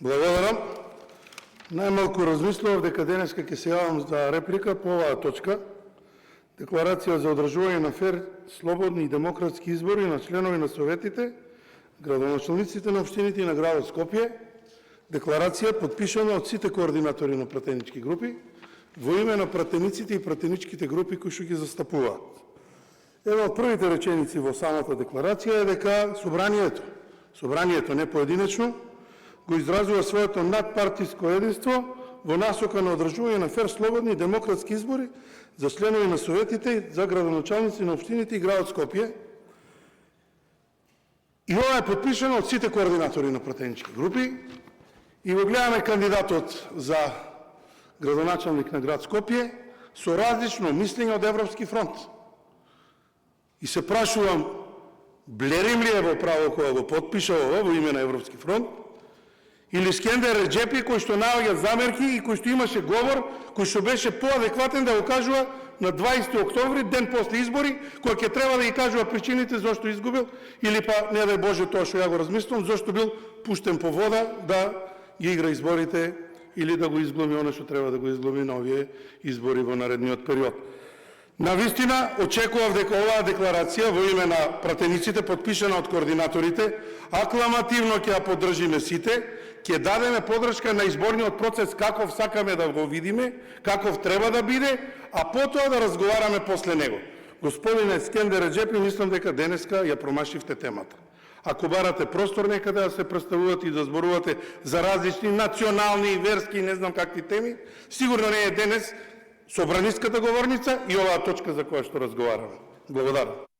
Благодарам. Најмалку размислував дека денеска ќе се јавам за реплика по оваа точка. Декларација за одржување на фер, слободни и демократски избори на членови на советите, градоначалниците на општините и на градот Скопје. Декларација подпишана од сите координатори на пратенички групи во име на пратениците и пратеничките групи кои што ги застапуваат. Една од првите реченици во самата декларација е дека собранието не поединечно, го изразува своето надпартиско единство во насока на одржување на фер, слободни и демократски избори за членови на советите, за градоначалници на општините и градот Скопје. И ова е подпишано од сите координатори на пратенички групи. И го гледаме кандидатот за градоначалник на град Скопје со различно мислење од Европски фронт. И се прашувам, Блерим ли е во право кога го подпиша ова во име на Европски фронт, или Скендер Реджепи кој што наоѓа замерки и кој што имаше говор, кој што беше поадекватен да го кажува на 20 октомври, ден после избори, кој ќе треба да ги кажува причините зашто изгубил, или па, не дај Боже тоа што ја го размислувам, зашто бил пуштен по вода да ги игра изборите или да го изглуми оно што треба да го изглуми на овие избори во наредниот период. Навистина, очекував дека оваа декларација во име на пратениците, подпишана од координаторите, акламативно ќе ја поддржиме сите, ќе дадеме подршка на изборниот процес каков сакаме да го видиме, каков треба да биде, а потоа да разговараме после него. Господине Скендер Реджепи, мислам дека денеска ја промашивте темата. Ако барате простор некаде да се представувате и да зборувате за различни национални, верски и не знам какви теми, сигурно не е денес собраниската говорница и оваа точка за која што разговараме. Благодарам.